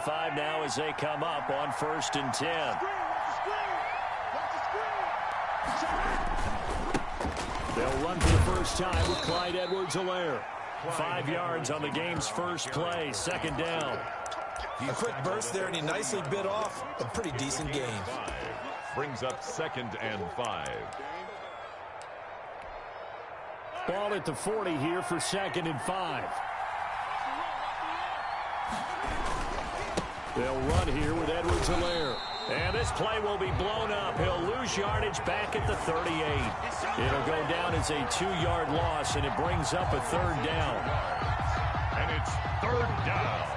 5 now as they come up on 1st and 10. They'll run for the first time with Clyde Edwards-Helaire. 5 yards on the game's first play, 2nd down. A quick burst there, and he nicely bit off a pretty decent gain. Brings up 2nd and 5. Ball at the 40 here for 2nd and 5. They'll run here with Edwards-Helaire. And this play will be blown up. He'll lose yardage back at the 38. It'll go down as a 2-yard loss, and it brings up a 3rd down. And it's 3rd down.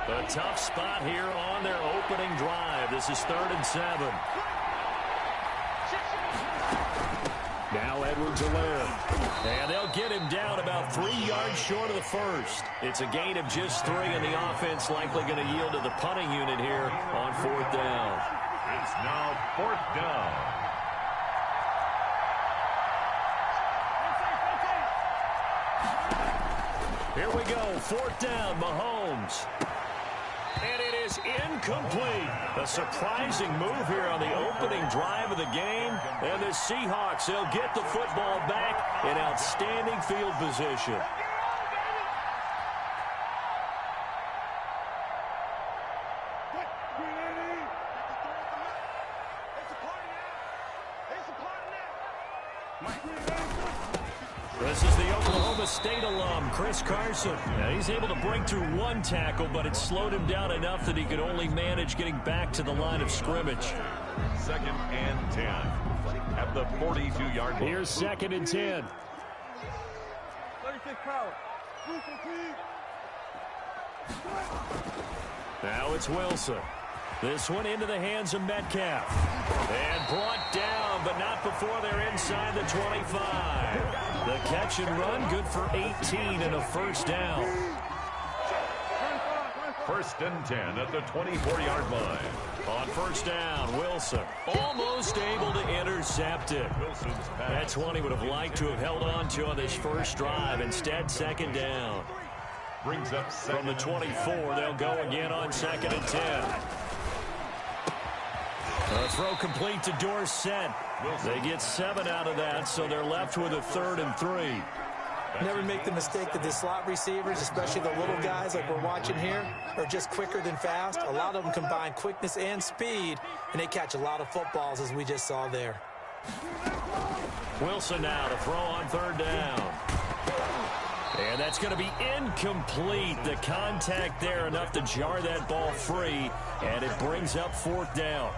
A tough spot here on their opening drive. This is 3rd and 7. Now Edwards-Helaire. And they'll get him down about 3 yards short of the first. It's a gain of just 3, and the offense likely going to yield to the punting unit here on 4th down. It's now 4th down. Here we go, 4th down, Mahomes. And it is incomplete. A surprising move here on the opening drive of the game. And the Seahawks, they'll get the football back in outstanding field position. This is the Oklahoma State alum, Chris Carson. Now, he's able to break through 1 tackle, but it slowed him down enough that he could only manage getting back to the line of scrimmage. 2nd and 10 at the 42-yard line. Here's 2nd and 10. 36 power. Now it's Wilson. This one into the hands of Metcalf. And brought down, but not before they're inside the 25. The catch and run, good for 18 and a 1st down. 1st and 10 at the 24-yard line. On 1st down, Wilson almost able to intercept it. That's one he would have liked to have held on to on this first drive. Instead, 2nd down. Brings up from the 24. They'll go again on 2nd and 10. A throw complete to Dorsett. They get 7 out of that, so they're left with a 3rd and 3. Never make the mistake that the slot receivers, especially the little guys like we're watching here, are just quicker than fast. A lot of them combine quickness and speed, and they catch a lot of footballs, as we just saw there. Wilson now to throw on 3rd down. And that's going to be incomplete. The contact there enough to jar that ball free, and it brings up 4th down.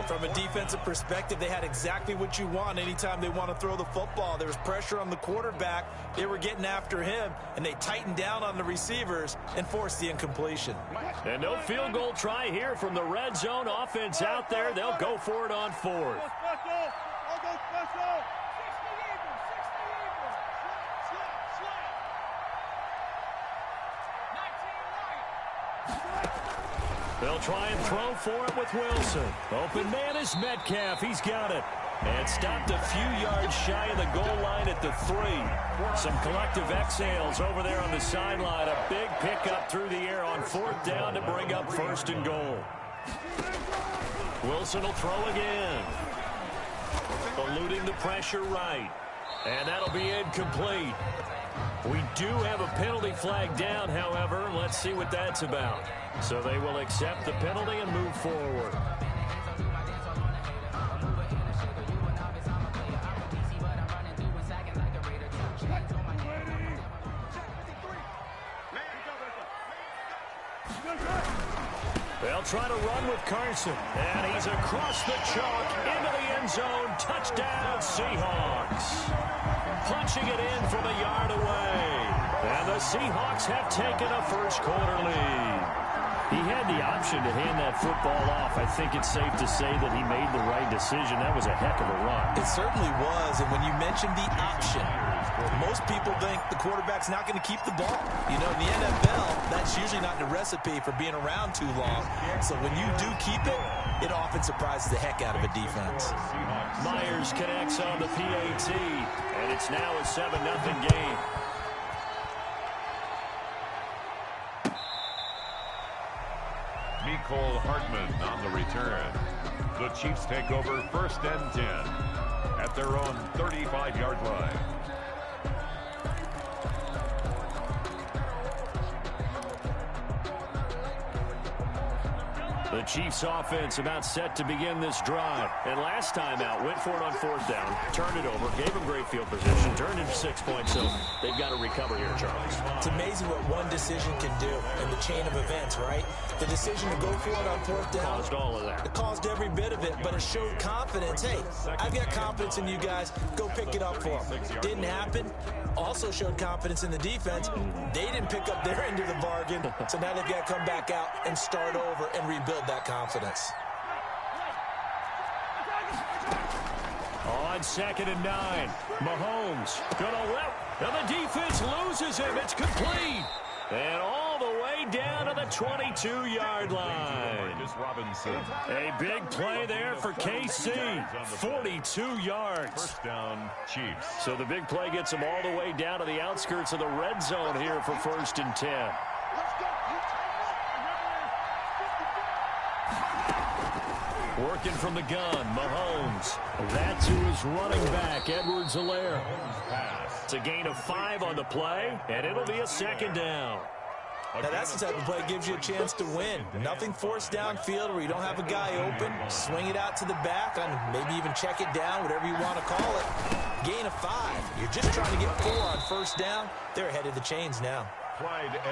From a defensive perspective, they had exactly what you want anytime they want to throw the football. There was pressure on the quarterback. They were getting after him, and they tightened down on the receivers and forced the incompletion. And no field goal try here from the red zone offense out there. They'll go for it on 4th. They'll try and throw for it with Wilson. Open man is Metcalf. He's got it. And stopped a few yards shy of the goal line at the 3. Some collective exhales over there on the sideline. A big pickup through the air on 4th down to bring up 1st and goal. Wilson will throw again. Eluding the pressure right. And that'll be incomplete. We do have a penalty flag down, however. Let's see what that's about. So they will accept the penalty and move forward. They'll try to run with Carson. And he's across the chalk into the end zone. Touchdown, Seahawks. Punching it in from a yard away. And the Seahawks have taken a first quarter lead. He had the option to hand that football off. I think it's safe to say that he made the right decision. That was a heck of a run. It certainly was, and when you mentioned the option, most people think the quarterback's not going to keep the ball. You know, in the NFL, that's usually not the recipe for being around too long. So when you do keep it, it often surprises the heck out of a defense. Myers connects on the PAT, and it's now a 7-0 game. Cole Hartman on the return. The Chiefs take over 1st and 10 at their own 35-yard line. The Chiefs offense about set to begin this drive. And last time out, went for it on 4th down, turned it over, gave them great field position, turned into 6 points, so they've got to recover here, Charles. It's amazing what one decision can do in the chain of events, right? The decision to go for it on 4th down. Caused all of that. It caused every bit of it, but it showed confidence. Hey, I've got confidence in you guys. Go pick it up for them. Didn't happen. Also showed confidence in the defense. They didn't pick up their end of the bargain, so now they've got to come back out and start over and rebuild that confidence. On 2nd and 9, Mahomes gonna let, and the defense loses him. It's complete. And all the way down to the 22-yard line. A big play there for KC. 42 yards. 1st down, Chiefs. So the big play gets them all the way down to the outskirts of the red zone here for 1st and 10. Working from the gun, Mahomes. That's who is running back, Edwards-Helaire. It's a gain of 5 on the play, and it'll be a 2nd down. Now that's the type of play that gives you a chance to win. Nothing forced downfield where you don't have a guy open. Swing it out to the back, and maybe even check it down, whatever you want to call it. Gain of 5. You're just trying to get 4 on 1st down. They're ahead of the chains now.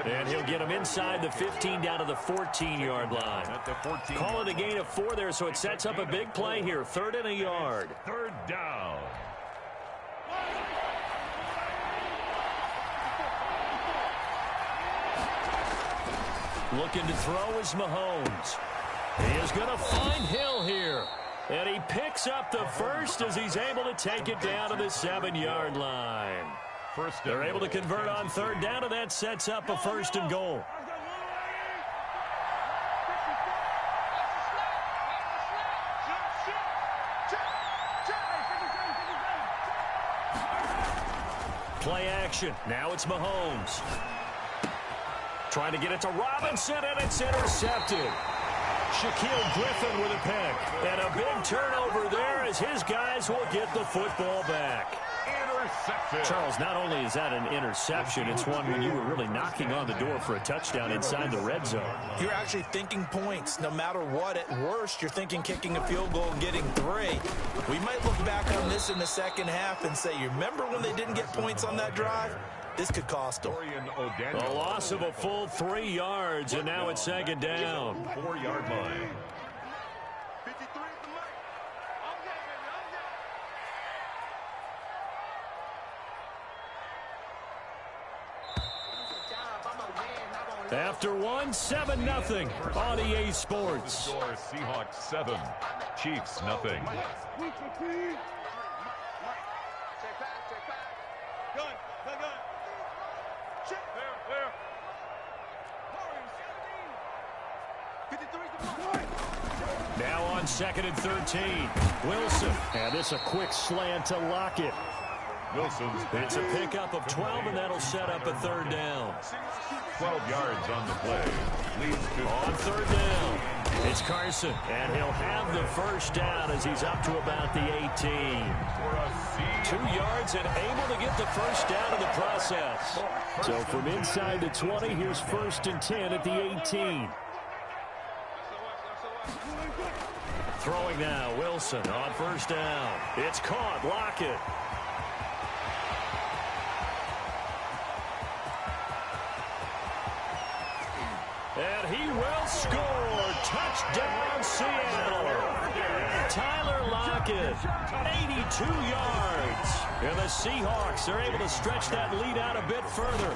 And he'll get him inside the 15 down to the 14-yard line. Call it a gain of 4 there, so it sets up a big play here. 3rd and a yard. 3rd down. Looking to throw is Mahomes. He is going to find Hill here. And he picks up the first as he's able to take it down to the 7-yard line. They're able to convert on 3rd down, and that sets up a 1st and goal. Play action. Now it's Mahomes. Trying to get it to Robinson, and it's intercepted. Shaquille Griffin with a pick. And a big turnover there as his guys will get the football back. Interception. Charles, not only is that an interception, it's one when you were really knocking on the door for a touchdown inside the red zone. You're actually thinking points. No matter what, at worst, you're thinking kicking a field goal and getting 3. We might look back on this in the second half and say, you remember when they didn't get points on that drive? This could cost them. A loss of a full 3 yards, and now it's 2nd down. 4-yard line. After 7-0 on EA Sports. Seahawks 7, Chiefs nothing. Now on 2nd and 13. Wilson. And this a quick slant to Lockett. Wilson's It's a pickup of 12, and that'll set up a 3rd down. 12 yards on the play. Leads to On 3rd down, it's Carson, and he'll have the 1st down as he's up to about the 18. 2 yards and able to get the 1st down in the process. So from inside the 20, here's 1st and 10 at the 18. Throwing now, Wilson on 1st down. It's caught, Lockett. And he will score. Touchdown, Seattle. Tyler Lockett, 82 yards. And the Seahawks are able to stretch that lead out a bit further.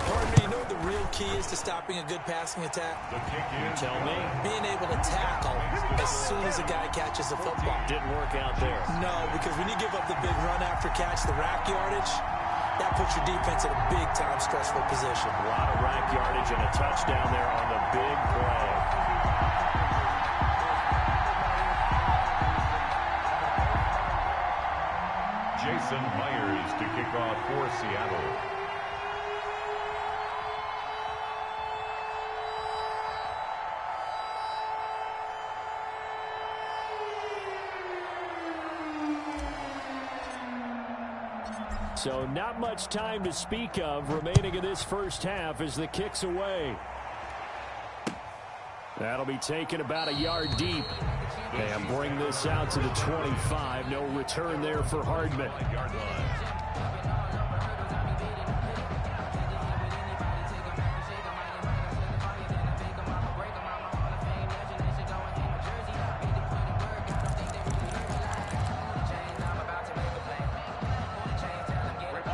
Partner, you know what the real key is to stopping a good passing attack? You tell me. Being able to tackle as soon as a guy catches the football. Didn't work out there. No, because when you give up the big run after catch, the rack yardage, that puts your defense in a big-time stressful position. A lot of rack yardage and a touchdown there on the big play. Jason Myers to kick off for Seattle. So not much time to speak of remaining in this first half as the kick's away. That'll be taken about a yard deep. And bring this out to the 25. No return there for Hardman.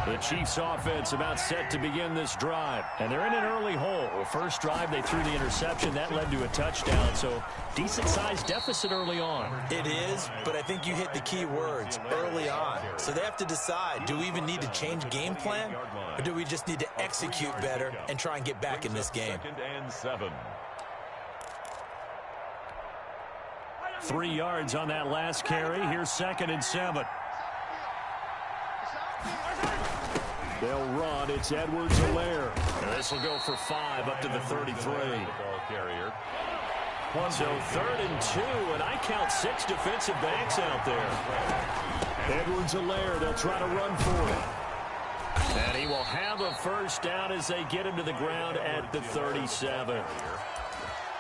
The Chiefs offense about set to begin this drive. And they're in an early hole. First drive, they threw the interception. That led to a touchdown. So decent-sized deficit early on. It is, but I think you hit the key words, early on. So they have to decide, do we even need to change game plan? Or do we just need to execute better and try and get back in this game? 2nd and 7. 3 yards on that last carry. Here's 2nd and 7. They'll run. It's Edwards-Helaire. This will go for 5 up to the 33. So 3rd and 2, and I count 6 defensive backs out there. Edwards-Helaire, they'll try to run for it. And he will have a first down as they get him to the ground at the 37.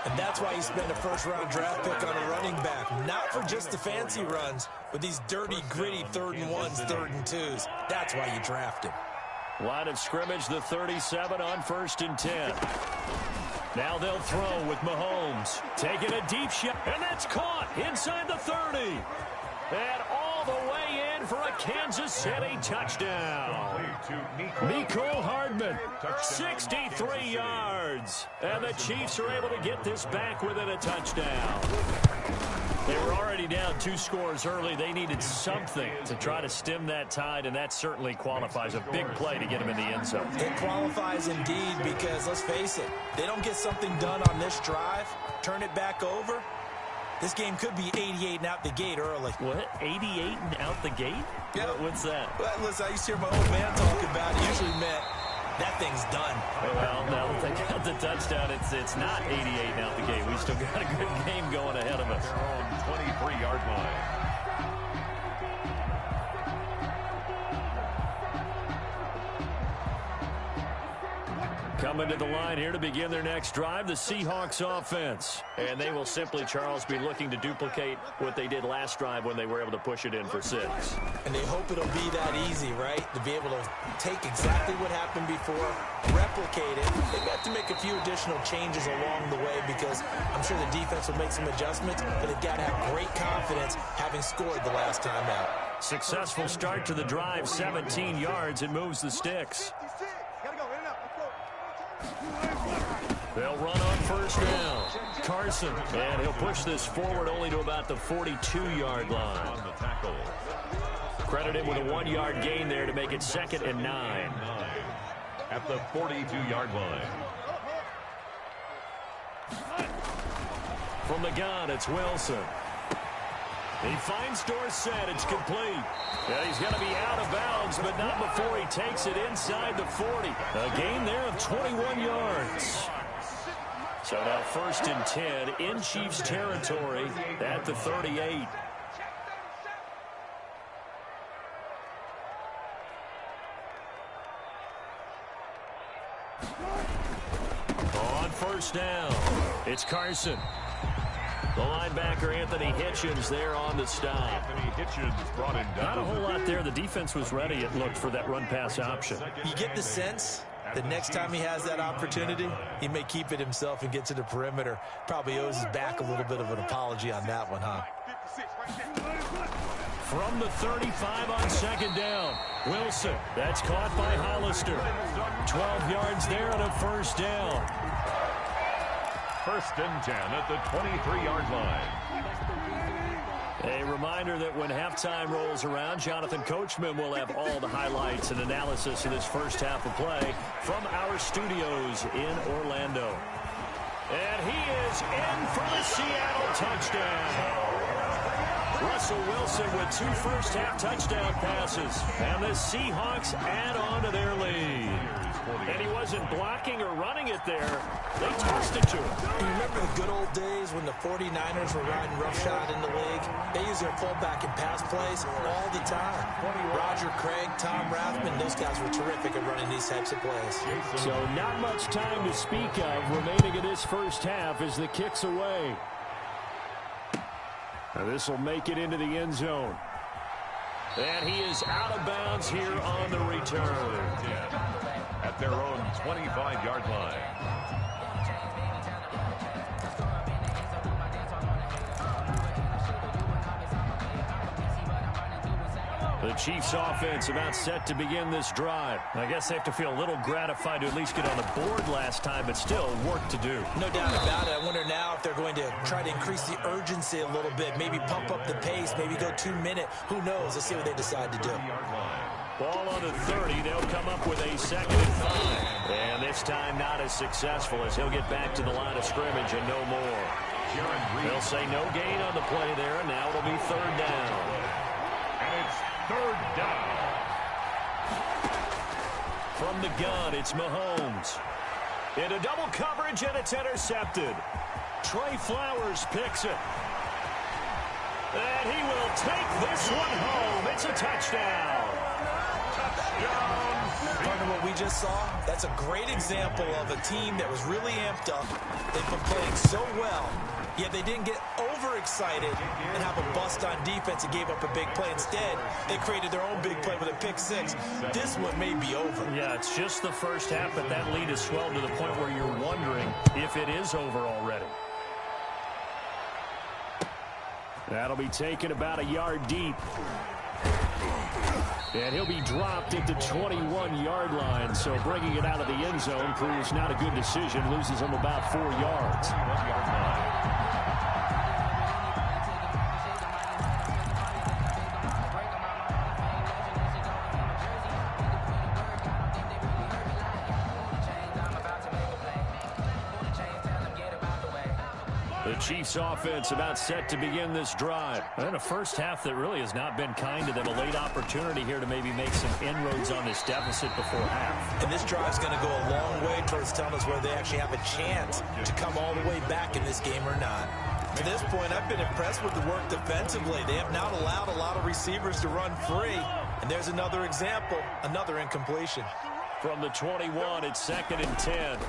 And that's why you spend a first-round draft pick on a running back. Not for just the fancy runs, but these dirty, gritty 3rd and 1s, 3rd and 2s. That's why you draft him. Line of scrimmage, the 37 on 1st and 10. Now they'll throw with Mahomes. Taking a deep shot, and that's caught inside the 30. And all the way in for a Kansas City touchdown. Mecole Hardman, 63 yards. And the Chiefs are able to get this back within a touchdown. They were already down 2 scores early. They needed something to try to stem that tide, and that certainly qualifies. A big play to get them in the end zone. It qualifies indeed because, let's face it, they don't get something done on this drive, turn it back over, this game could be 88 and out the gate early. What? 88 and out the gate? Yeah. What's that? Well, listen, I used to hear my old man talk about it. Usually meant that thing's done. Well, now that they got the touchdown, it's not 88 and out the gate. We still got a good game going ahead of us. 23-yard line. Coming to the line here to begin their next drive, the Seahawks offense. And they will simply, Charles, be looking to duplicate what they did last drive when they were able to push it in for 6. And they hope it'll be that easy, right? To be able to take exactly what happened before, replicate it. They've got to make a few additional changes along the way because I'm sure the defense will make some adjustments, but they've got to have great confidence having scored the last time out. Successful start to the drive, 17 yards, and moves the sticks. They'll run on 1st down. Carson, and he'll push this forward only to about the 42-yard line. On the tackle. Credit him with a 1-yard gain there to make it 2nd and 9. At the 42-yard line. From the gun, it's Wilson. He finds Dorsett. It's complete. Yeah, he's going to be out of bounds, but not before he takes it inside the 40. A gain there of 21 yards. So now 1st and 10 in Chiefs territory at the 38. On 1st down, it's Carson. The linebacker, Anthony Hitchens, there on the stop. Anthony Hitchens brought him down. Not a whole lot there. The defense was ready, it looked, for that run-pass option. You get the sense that next time he has that opportunity, he may keep it himself and get to the perimeter. Probably owes his back a little bit of an apology on that one, huh? From the 35 on second down. Wilson, that's caught by Hollister. 12 yards there and a first down. First and 10 at the 23-yard line. A reminder that when halftime rolls around, Jonathan Coachman will have all the highlights and analysis of this first half of play from our studios in Orlando. And he is in for the Seattle touchdown. Russell Wilson with 2 first-half touchdown passes. And the Seahawks add on to their lead. And he wasn't blocking or running it there. They tossed it to him. You remember the good old days when the 49ers were riding roughshod in the league? They used their fullback in pass plays all the time. Roger Craig, Tom Rathman, those guys were terrific at running these types of plays. So not much time to speak of remaining in this first half as the kick's away. Now this will make it into the end zone. And he is out of bounds here on the return. At their own 25-yard line. The Chiefs offense about set to begin this drive. I guess they have to feel a little gratified to at least get on the board last time, but still work to do. No doubt about it. I wonder now if they're going to try to increase the urgency a little bit, maybe pump up the pace, maybe go 2-minute. Who knows? Let's see what they decide to do. Ball on the 30. They'll come up with a 2nd and 5. And this time not as successful as he'll get back to the line of scrimmage and no more. They'll say no gain on the play there, and now it'll be 3rd down. And it's 3rd down. From the gun, it's Mahomes. Into double coverage, and it's intercepted. Trey Flowers picks it. And he will take this one home. It's a touchdown. Partner, what we just saw, that's a great example of a team that was really amped up. They've been playing so well, yet they didn't get overexcited and have a bust on defense and gave up a big play. Instead, they created their own big play with a pick 6. This one may be over. Yeah, it's just the first half, but that lead has swelled to the point where you're wondering if it is over already. That'll be taken about a yard deep. And he'll be dropped at the 21-yard line, so bringing it out of the end zone proves not a good decision. Loses him about 4 yards. The Chiefs offense about set to begin this drive. And a first half that really has not been kind to them. A late opportunity here to maybe make some inroads on this deficit before half. And this drive's going to go a long way towards telling us whether they actually have a chance to come all the way back in this game or not. To this point, I've been impressed with the work defensively. They have not allowed a lot of receivers to run free. And there's another example, another incompletion. From the 21, it's 2nd and 10.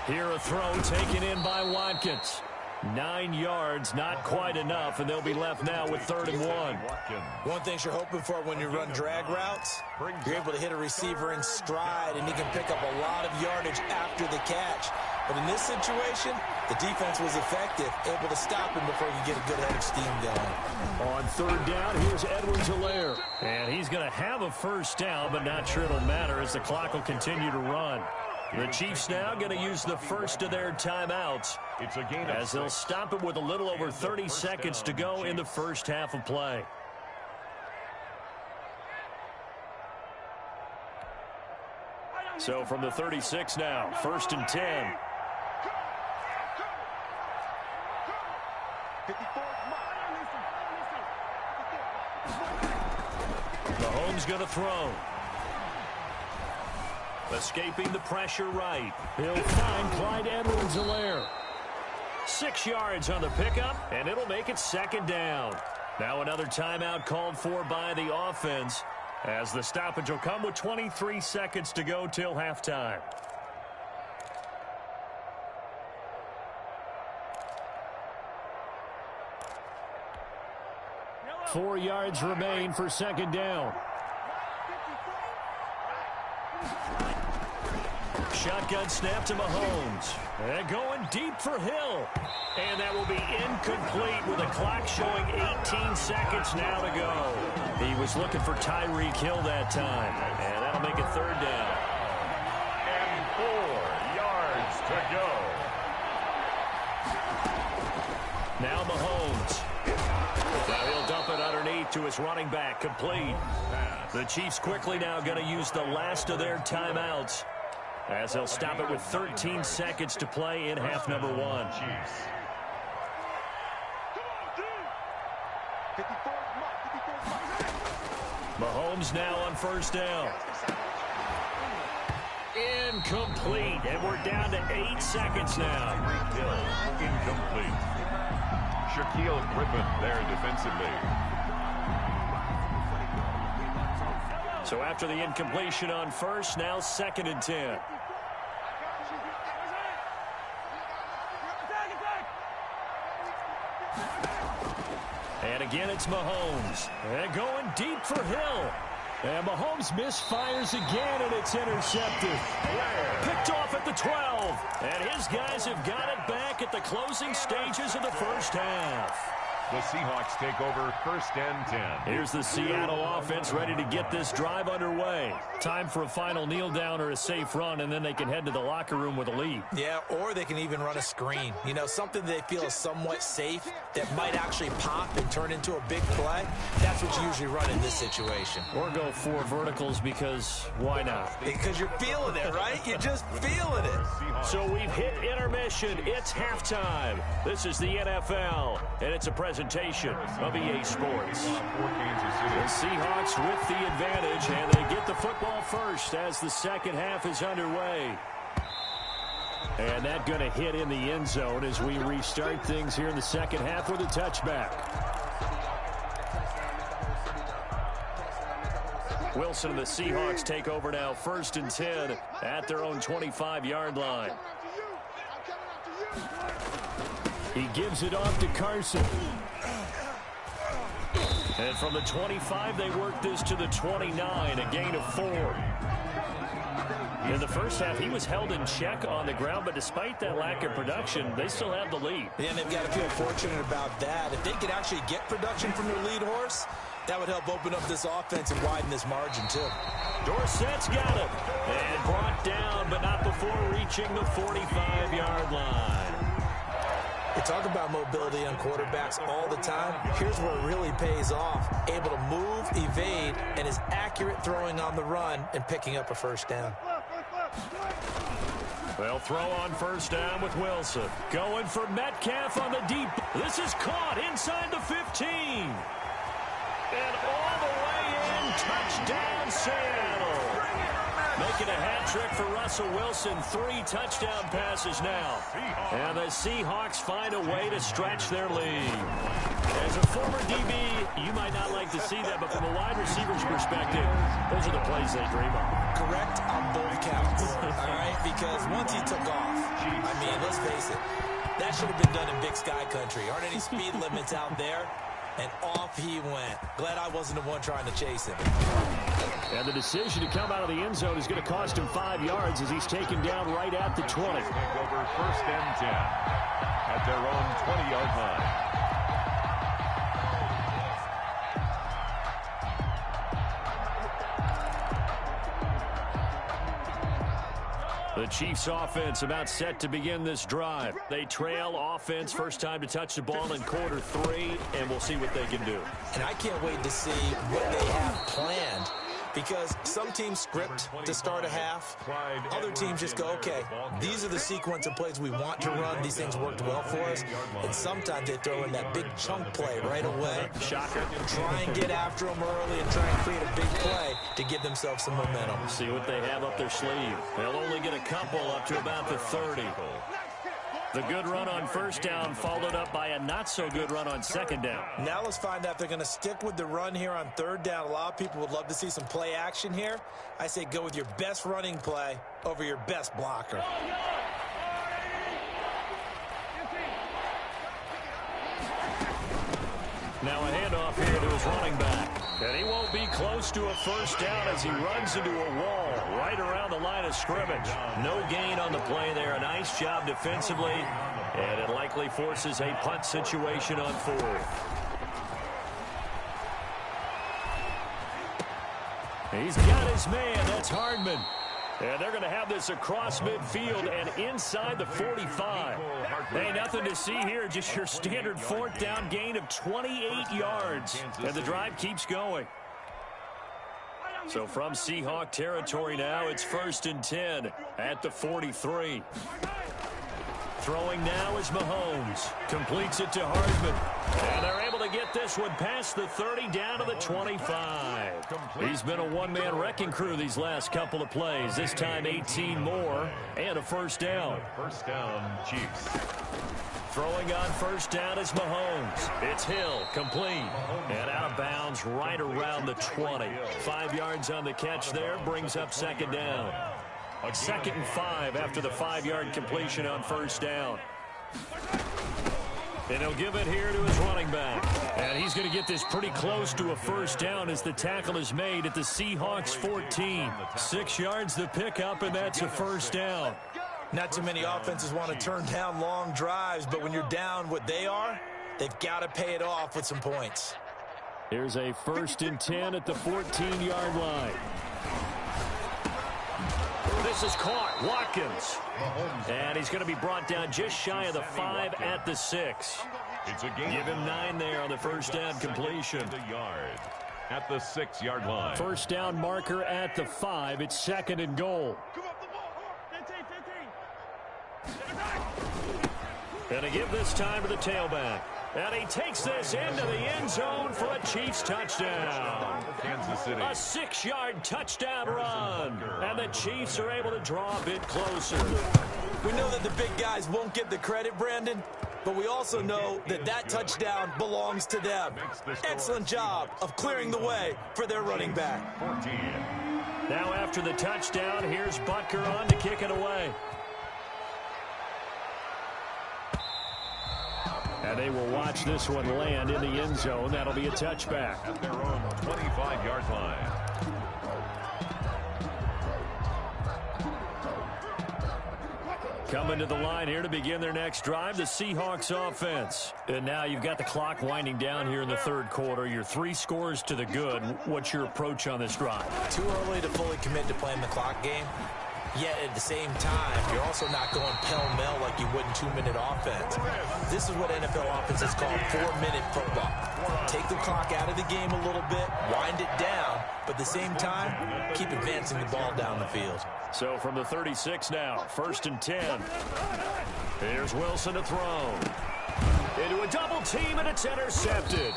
Here a throw taken in by Watkins. 9 yards, not quite enough, and they'll be left now with 3rd and 1. One thing you're hoping for when you run drag routes, you're able to hit a receiver in stride, and he can pick up a lot of yardage after the catch. But in this situation, the defense was effective, able to stop him before you get a good head of steam going. On 3rd down, here's Edwards-Helaire. And he's going to have a first down, but not sure it'll matter as the clock will continue to run. The Chiefs now going to use the first of their timeouts as they'll stop it with a little over 30 seconds to go in the first half of play. So from the 36 now, 1st and 10. Mahomes going to throw. Escaping the pressure right. He'll find Clyde Edwards-Helaire. 6 yards on the pickup, and it'll make it 2nd down. Now another timeout called for by the offense as the stoppage will come with 23 seconds to go till halftime. Four yards remain for 2nd down. Shotgun snap to Mahomes. And going deep for Hill. And that will be incomplete with the clock showing 18 seconds now to go. He was looking for Tyreek Hill that time. And that'll make it third down. And 4 yards to go. Now Mahomes. Now he'll dump it underneath to his running back. Complete. The Chiefs quickly now going to use the last of their timeouts, as they'll stop it with 13 seconds to play in half number 1. Mahomes now on first down. Incomplete, and we're down to 8 seconds now. Incomplete. Shaquille Griffin there defensively. So after the incompletion on first, now 2nd and 10. And again, it's Mahomes. And going deep for Hill. And Mahomes misfires again, and it's intercepted. Picked off at the 12. And his guys have got it back at the closing stages of the first half. The Seahawks take over 1st and 10. Here's the Seattle offense ready to get this drive underway. Time for a final kneel down or a safe run, and then they can head to the locker room with a lead. Yeah, or they can even run a screen. You know, something they feel is somewhat safe that might actually pop and turn into a big play. That's what you usually run in this situation. Or go 4 verticals, because why not? Because you're feeling it, right? You're just feeling it. So we've hit intermission. It's halftime. This is the NFL, and it's a presentation of EA Sports. The Seahawks with the advantage, and they get the football first as the second half is underway. And that going to hit in the end zone as we restart things here in the second half with a touchback. Wilson and the Seahawks take over now, 1st and 10 at their own 25-yard line. He gives it off to Carson. And from the 25, they work this to the 29, a gain of 4. In the first half, he was held in check on the ground, but despite that lack of production, they still have the lead. Yeah, and they've got to feel fortunate about that. If they could actually get production from their lead horse, that would help open up this offense and widen this margin, too. Dorsett's got it. And brought down, but not before reaching the 45-yard line. We talk about mobility on quarterbacks all the time. Here's where it really pays off. Able to move, evade, and is accurate throwing on the run and picking up a first down. They'll throw on first down with Wilson. Going for Metcalf on the deep. This is caught inside the 15. And all the way in, touchdown Seattle. Making a hat trick for Russell Wilson. 3 touchdown passes now. And the Seahawks find a way to stretch their lead. As a former DB, you might not like to see that, but from a wide receiver's perspective, those are the plays they dream of. Correct on both counts, all right? Because once he took off, I mean, let's face it, that should have been done in Big Sky Country. Aren't any speed limits out there? And off he went. Glad I wasn't the one trying to chase him. And the decision to come out of the end zone is going to cost him 5 yards as he's taken down right at the 20. Take over 1st and 10 at their own 20-yard line. The Chiefs offense about set to begin this drive. They trail offense, first time to touch the ball in quarter 3, and we'll see what they can do. And I can't wait to see what they have planned, because some teams script to start a half. Other teams just go, okay, these are the sequence of plays we want to run. These things worked well for us. And sometimes they throw in that big chunk play right away. Shocker. Try and get after them early and try and create a big play to give themselves some momentum. See what they have up their sleeve. They'll only get a couple up to about the 30. The good run on first down followed up by a not-so-good run on second down. Now let's find out if they're going to stick with the run here on third down. A lot of people would love to see some play action here. I say go with your best running play over your best blocker. Now a handoff here to his running back. And he won't be close to a first down as he runs into a wall right around the line of scrimmage. No gain on the play there. A nice job defensively. And it likely forces a punt situation on fourth. He's got his man. That's Hardman. And they're going to have this across midfield and inside the 45. Hey, nothing to see here. Just your standard fourth down gain of 28 yards. And the drive keeps going. So from Seahawk territory now, it's 1st and 10 at the 43. Throwing now is Mahomes. Completes it to Hardman. And they're able to get this one past the 30 down to the 25. He's been a one-man wrecking crew these last couple of plays. This time 18 more and a first down. First down, Chiefs. Throwing on first down is Mahomes. It's Hill, complete. And out of bounds right around the 20. 5 yards on the catch there, brings up second down. 2nd and 5 after the 5-yard completion on first down. And he'll give it here to his running back. And he's going to get this pretty close to a first down as the tackle is made at the Seahawks 14. 6 yards the pickup, and that's a first down. Not too many offenses want to turn down long drives, but when you're down what they are, they've got to pay it off with some points. Here's a 1st and 10 at the 14-yard line. This is caught. Watkins. And he's going to be brought down just shy of the 5 at the 6. Give him 9 there on the first down completion. Yard at the 6-yard line. First down marker at the 5. It's 2nd and goal. And to give this time to the tailback. And he takes this into the end zone for a Chiefs touchdown. Kansas City. A 6-yard touchdown run. And the Chiefs are able to draw a bit closer. We know that the big guys won't get the credit, Brandon, but we also know that that touchdown belongs to them. Excellent job of clearing the way for their running back. 14. Now after the touchdown, here's Butker on to kick it away. And they will watch this one land in the end zone. That'll be a touchback. At their own 25-yard line. Coming to the line here to begin their next drive, the Seahawks offense. And now you've got the clock winding down here in the 3rd quarter. You're 3 scores to the good. What's your approach on this drive? Too early to fully commit to playing the clock game. Yet at the same time, you're also not going pell-mell like you would in 2-minute offense. This is what NFL offenses call 4-minute football. Take the clock out of the game a little bit, wind it down, but at the same time, keep advancing the ball down the field. So from the 36 now, 1st and 10. Here's Wilson to throw. Into a double team, and it's intercepted.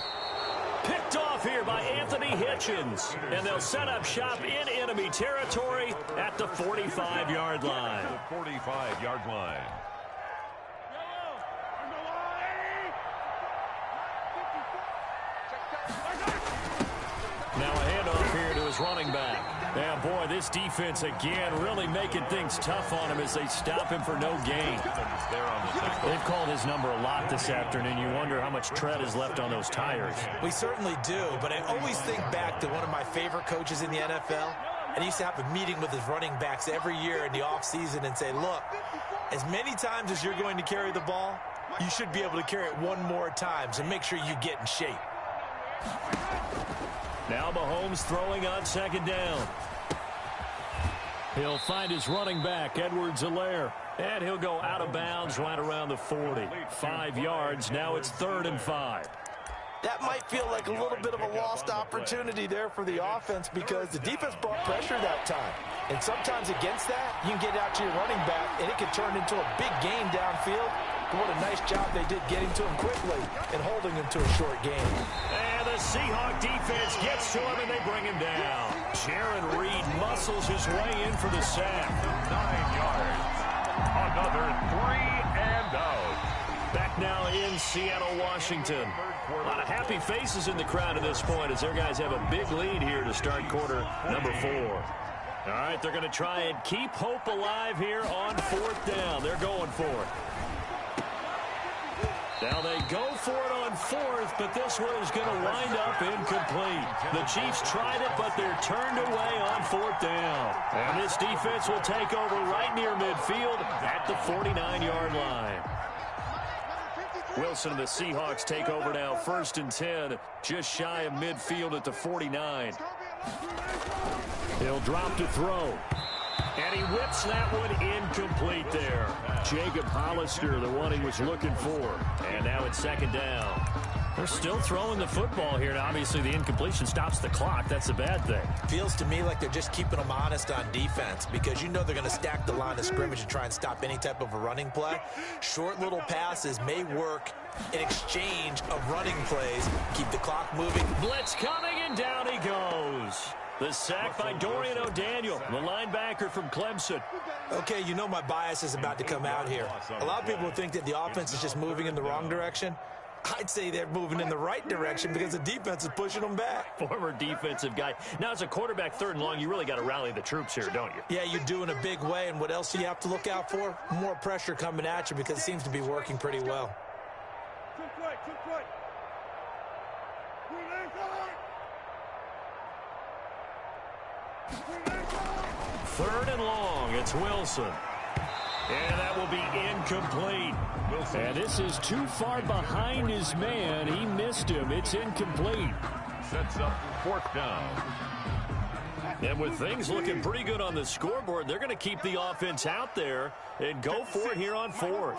Picked off here by Anthony Hitchens. And they'll set up shop in enemy territory at the 45-yard line. The 45-yard line. Now a handoff here to his running back. Yeah, boy, this defense again really making things tough on him as they stop him for no gain. They've called his number a lot this afternoon. You wonder how much tread is left on those tires. We certainly do, but I always think back to one of my favorite coaches in the NFL. And he used to have a meeting with his running backs every year in the offseason and say, look, as many times as you're going to carry the ball, you should be able to carry it one more time, so make sure you get in shape. Now Mahomes throwing on 2nd down. He'll find his running back, Edwards-Helaire. And he'll go out of bounds right around the 40. 5 yards. Now it's 3rd and 5. That might feel like a little bit of a lost opportunity there for the offense because the defense brought pressure that time. And sometimes against that, you can get out to your running back, and it can turn into a big gain downfield. But what a nice job they did getting to him quickly and holding him to a short gain. And the Seahawk defense gets to him, and they bring him down. Jaron Reed muscles his way in for the sack. 9 yards. Another 3 and out. Back now in Seattle, Washington. A lot of happy faces in the crowd at this point as their guys have a big lead here to start quarter number 4. All right, they're going to try and keep hope alive here on 4th down. They're going for it. Now they go for it on fourth, but this one is going to wind up incomplete. The Chiefs tried it, but they're turned away on fourth down. And this defense will take over right near midfield at the 49-yard line. Wilson and the Seahawks take over now, 1st and 10, just shy of midfield at the 49. He'll drop to throw. And he whips that one incomplete there. Jacob Hollister, the one he was looking for. And now it's 2nd down. They're still throwing the football here. Now, obviously, the incompletion stops the clock. That's a bad thing. Feels to me like they're just keeping them honest on defense because you know they're going to stack the line of scrimmage and try and stop any type of a running play. Short little passes may work in exchange of running plays. Keep the clock moving. Blitz coming, and down he goes. The sack by Dorian O'Daniel, the linebacker from Clemson. Okay, you know my bias is about to come out here. A lot of people think that the offense is just moving in the wrong direction. I'd say they're moving in the right direction because the defense is pushing them back. Former defensive guy. Now, as a quarterback, 3rd and long, you really got to rally the troops here, don't you? Yeah, you do in a big way. And what else do you have to look out for? More pressure coming at you because it seems to be working pretty well. Third and long, it's Wilson. And that will be incomplete. And this is too far behind his man. He missed him. It's incomplete. Sets up 4th down. And with things looking pretty good on the scoreboard, they're going to keep the offense out there and go for it here on 4th.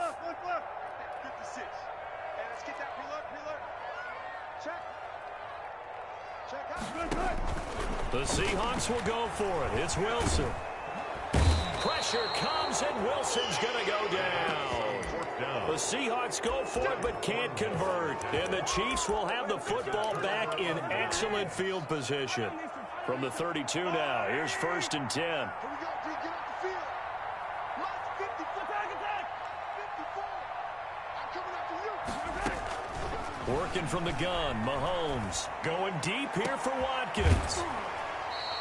The Seahawks will go for it. It's Wilson. Pressure comes, and Wilson's going to go down. The Seahawks go for it, but can't convert. And the Chiefs will have the football back in excellent field position. From the 32 now, here's 1st and 10. Working from the gun, Mahomes going deep here for Watkins.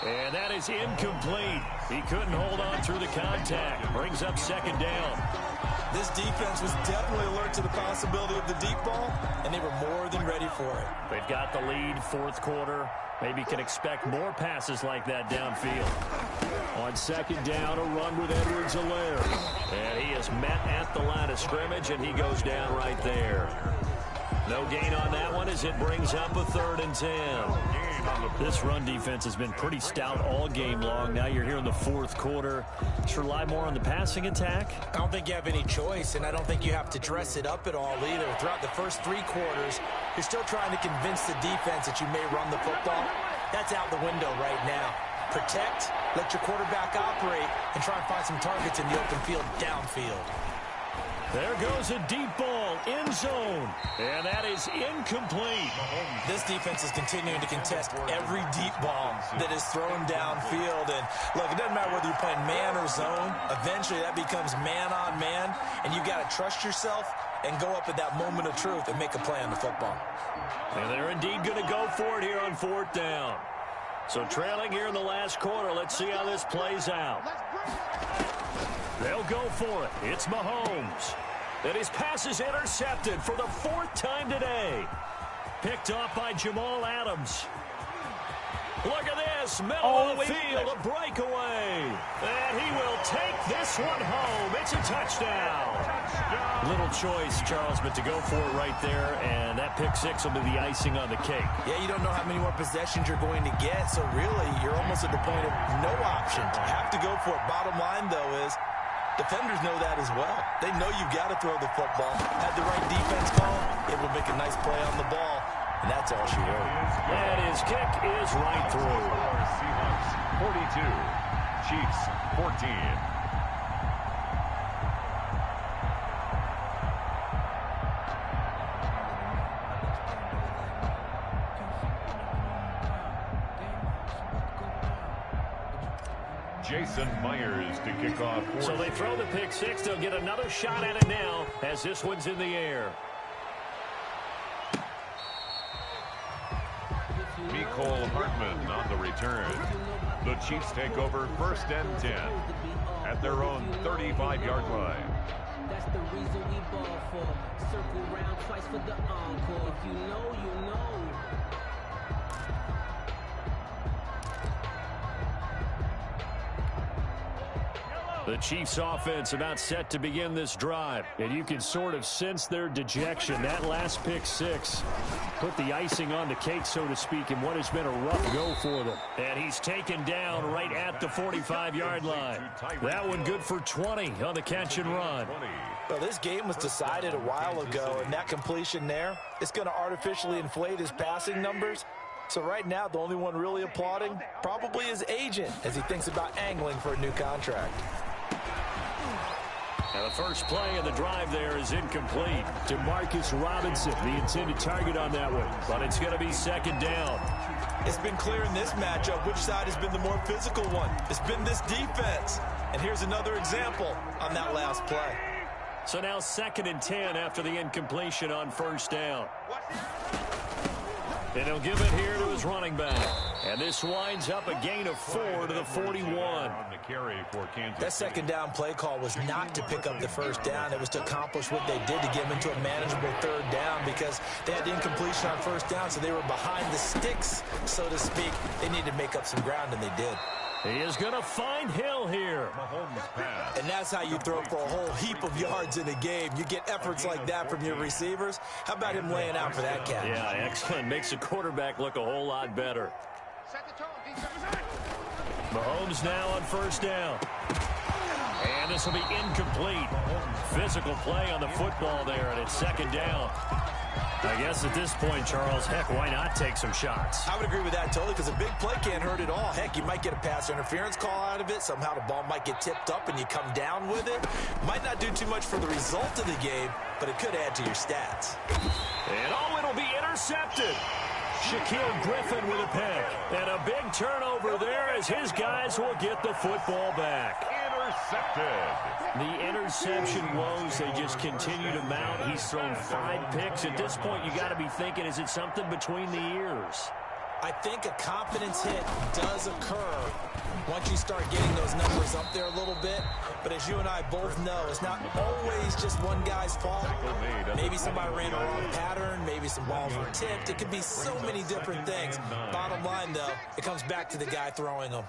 And that is incomplete. He couldn't hold on through the contact. Brings up 2nd down. This defense was definitely alert to the possibility of the deep ball, and they were more than ready for it. They've got the lead, 4th quarter. Maybe can expect more passes like that downfield. On 2nd down, a run with Edwards-Helaire. And he is met at the line of scrimmage, and he goes down right there. No gain on that one as it brings up a 3rd and 10. This run defense has been pretty stout all game long. Now you're here in the 4th quarter. Just rely more on the passing attack. I don't think you have any choice, and I don't think you have to dress it up at all either. Throughout the first 3 quarters, you're still trying to convince the defense that you may run the football. That's out the window right now. Protect, let your quarterback operate, and try and find some targets in the open field downfield. There goes a deep ball, end zone, and that is incomplete. This defense is continuing to contest every deep ball that is thrown downfield. And look, it doesn't matter whether you're playing man or zone. Eventually, that becomes man on man, and you got to trust yourself and go up at that moment of truth and make a play on the football. And they're indeed going to go for it here on 4th down. So trailing here in the last quarter, let's see how this plays out. They'll go for it. It's Mahomes. And his pass is intercepted for the 4th time today. Picked off by Jamal Adams. Look at this. Middle of the field, a breakaway. And he will take this one home. It's a touchdown. Little choice, Charles, but to go for it right there, and that pick 6 will be the icing on the cake. Yeah, you don't know how many more possessions you're going to get, so really you're almost at the point of no option. Have to go for it. Bottom line, though, is defenders know that as well. They know you've got to throw the football. Have the right defense call, it will make a nice play on the ball, and that's all she wrote. And his kick is right through. Seahawks 42, Chiefs 14. Jason Myers to kick off. So they throw the pick 6. They'll get another shot at it now as this one's in the air. Mecole Hardman on the return. The Chiefs take over 1st and 10 at their own 35-yard line. That's the reason we ball for. score. Circle round twice for the encore. If you know, you know. The Chiefs offense about set to begin this drive, and you can sort of sense their dejection. That last pick six put the icing on the cake, so to speak, in what has been a rough go for them. And he's taken down right at the 45-yard line. That one good for 20 on the catch and run. Well, this game was decided a while ago, and that completion there is going to artificially inflate his passing numbers. So right now, the only one really applauding probably his agent as he thinks about angling for a new contract. Now the first play of the drive there is incomplete to Marcus Robinson, the intended target on that one. But it's going to be second down. It's been clear in this matchup which side has been the more physical one. It's been this defense. And here's another example on that last play. So now 2nd and 10 after the incompletion on first down. And he'll give it here to his running back. And this winds up a gain of 4 to the 41. That second down play call was not to pick up the first down. It was to accomplish what they did to get him into a manageable third down because they had the incompletion on first down, so they were behind the sticks, so to speak. They needed to make up some ground, and they did. He is going to find Hill here. And that's how you throw for a whole heap of yards in a game. You get efforts like that from your receivers. How about him laying out for that catch? Yeah, excellent. Makes the quarterback look a whole lot better. Mahomes now on first down. And this will be incomplete. Physical play on the football there, and it's second down. I guess at this point, Charles, heck, why not take some shots? I would agree with that totally because a big play can't hurt at all. Heck, you might get a pass interference call out of it. Somehow the ball might get tipped up and you come down with it. Might not do too much for the result of the game, but it could add to your stats. And it'll be intercepted. Shaquille Griffin with a pick. And a big turnover there as his guys will get the football back. Intercepted. The interception woes, they just continue to mount. He's thrown 5 picks. At this point, you got to be thinking, is it something between the ears? I think a confidence hit does occur once you start getting those numbers up there a little bit. But as you and I both know, it's not always just one guy's fault. Maybe somebody ran a wrong pattern. Maybe some balls were tipped. It could be so many different things. Bottom line, though, it comes back to the guy throwing them.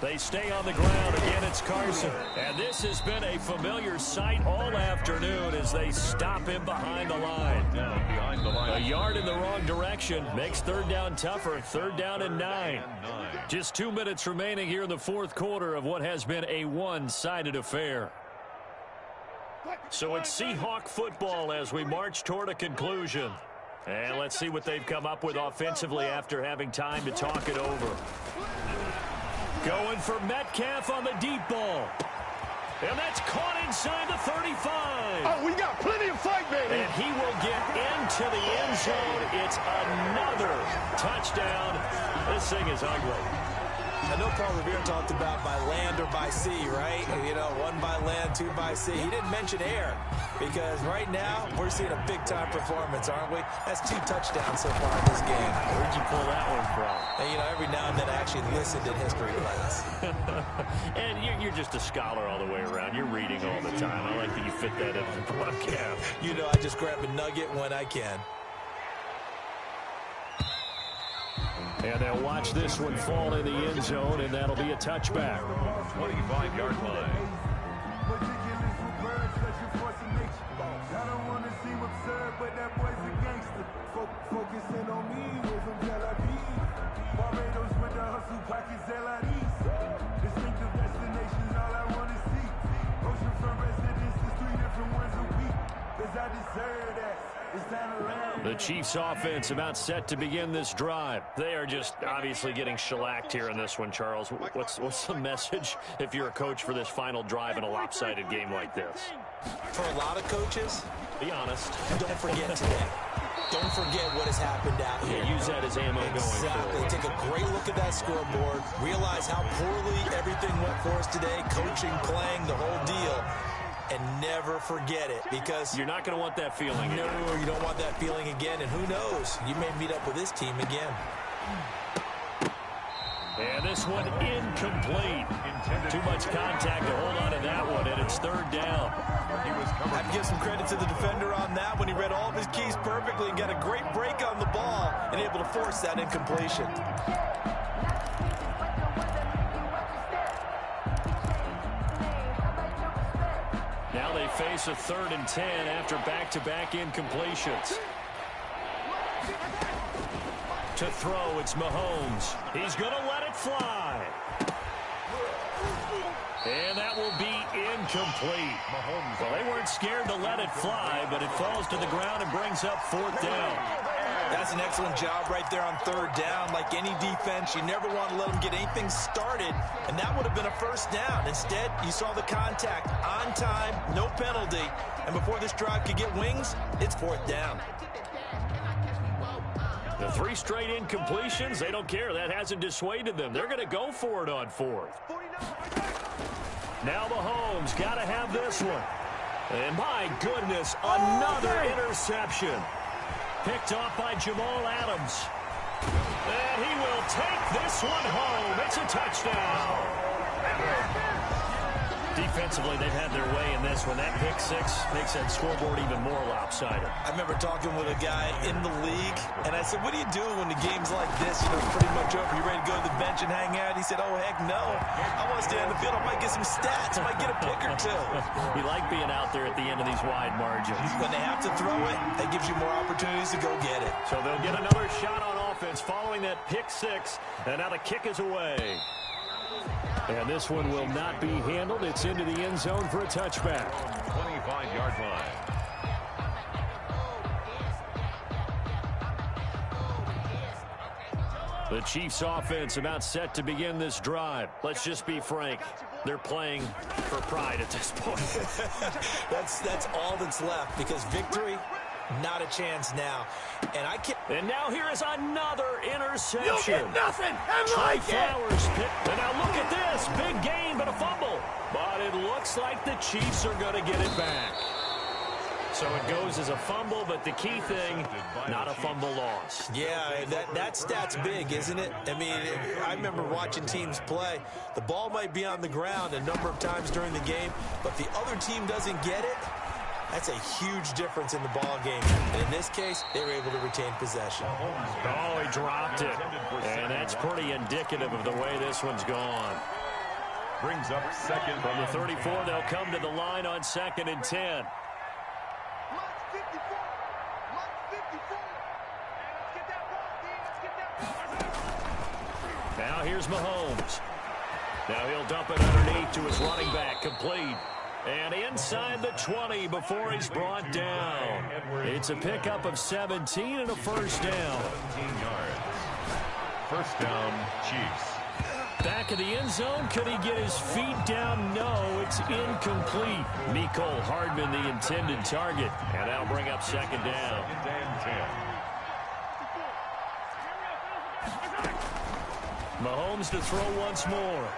They stay on the ground. Again, it's Carson. And this has been a familiar sight all afternoon as they stop him behind the line. A yard in the wrong direction makes third down tougher. 3rd down and 9. Just 2 minutes remaining here in the 4th quarter of what has been a one-sided affair. So it's Seahawk football as we march toward a conclusion. And let's see what they've come up with offensively after having time to talk it over. Going for Metcalf on the deep ball. And that's caught inside the 35. Oh, we got plenty of fight, baby. And he will get into the end zone. It's another touchdown. This thing is ugly. I know Paul Revere talked about by land or by sea, right? You know, 1 by land, 2 by sea. He didn't mention air because right now we're seeing a big-time performance, aren't we? That's 2 touchdowns so far in this game. Where'd you pull that one from? And, you know, every now and then I actually listened in history class. And you're just a scholar all the way around. You're reading all the time. I like that you fit that into the broadcast. You know, I just grab a nugget when I can. And they'll watch this one fall in the end zone, and that'll be a touchback. 25-yard line. The Chiefs offense about set to begin this drive. They are just obviously getting shellacked here in this one, Charles. What's the message if you're a coach for this final drive in a lopsided game like this? For a lot of coaches, be honest. Don't forget today. Don't forget what has happened out here. Yeah, use that as ammo going forward. Take a great look at that scoreboard. Realize how poorly everything went for us today. Coaching, playing, the whole deal. And never forget it, because you're not going to want that feeling again. No, you don't want that feeling again. And who knows? You may meet up with this team again. And this one incomplete. Too much contact to hold on to that one, and it's third down. I have to give some credit to the defender on that when he read all of his keys perfectly and got a great break on the ball and able to force that incompletion. Now they face a 3rd and 10 after back-to-back incompletions. To throw, it's Mahomes. He's going to let it fly. And that will be incomplete. Well, they weren't scared to let it fly, but it falls to the ground and brings up 4th down. That's an excellent job right there on 3rd down. Like any defense, you never want to let them get anything started, and that would have been a 1st down. Instead, you saw the contact on time, no penalty, and before this drive could get wings, it's 4th down. The 3 straight incompletions, they don't care. That hasn't dissuaded them. They're going to go for it on 4th. Now Mahomes got to have this one. And my goodness, another interception. Picked off by Jamal Adams. And he will take this one home. It's a touchdown. Defensively, they've had their way in this one. That pick 6 makes that scoreboard even more lopsided. I remember talking with a guy in the league, and I said, what do you do when the game's like this? You know, it's pretty much over. You ready to go to the bench and hang out? He said, oh, heck no. I want to stay on the field. I might get some stats. I might get a pick or 2. You like being out there at the end of these wide margins. When they have to throw it, that gives you more opportunities to go get it. So they'll get another shot on offense following that pick 6, and now the kick is away. And this one will not be handled. It's into the end zone for a touchback. 25-yard line. The Chiefs offense about set to begin this drive. Let's just be frank. They're playing for pride at this point. That's all that's left, because victory, not a chance now. And now here is another interception. You'll get nothing. And like Flowers picked. And now look at this. Big gain, but a fumble. But it looks like the Chiefs are going to get it back. So it goes as a fumble, but the key thing, not a fumble loss. Yeah, that stat's big, isn't it? I mean, I remember watching teams play. The ball might be on the ground a number of times during the game, but if the other team doesn't get it, that's a huge difference in the ball game. And in this case, they were able to retain possession. Oh, he dropped it. And that's pretty indicative of the way this one's gone. Brings up 2nd. From the 34, they'll come to the line on 2nd and 10. Now here's Mahomes. Now he'll dump it underneath to his running back, complete. And inside the 20 before he's brought down. It's a pickup of 17 and a 1st down. 17 yards. 1st down, Chiefs. Back of the end zone. Could he get his feet down? No, it's incomplete. Mecole Hardman, the intended target. And that'll bring up 2nd down. 2nd and 10. Mahomes to throw once more.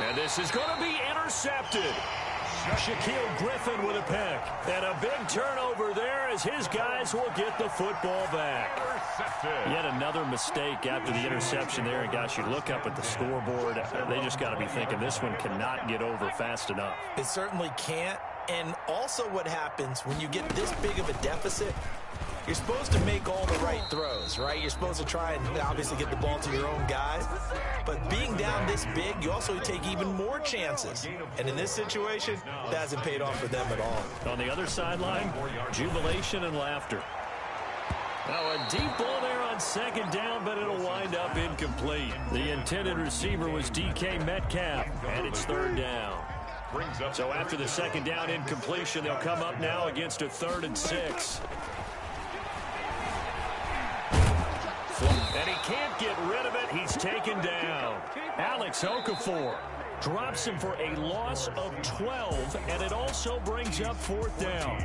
And this is going to be intercepted. Shaquille Griffin with a pick. And a big turnover there as his guys will get the football back. Yet another mistake after the interception there. And gosh, you look up at the scoreboard, they just got to be thinking this one cannot get over fast enough. It certainly can't. And also what happens when you get this big of a deficit, you're supposed to make all the right throws, right? You're supposed to try and obviously get the ball to your own guys. But being down this big, you also take even more chances. And in this situation, that hasn't paid off for them at all. On the other sideline, jubilation and laughter. Now a deep ball there on 2nd down, but it'll wind up incomplete. The intended receiver was DK Metcalf, and it's 3rd down. So after the 2nd down incompletion, they'll come up now against a 3rd and 6. And he can't get rid of it. He's taken down. Alex Okafor drops him for a loss of 12, and it also brings up 4th down.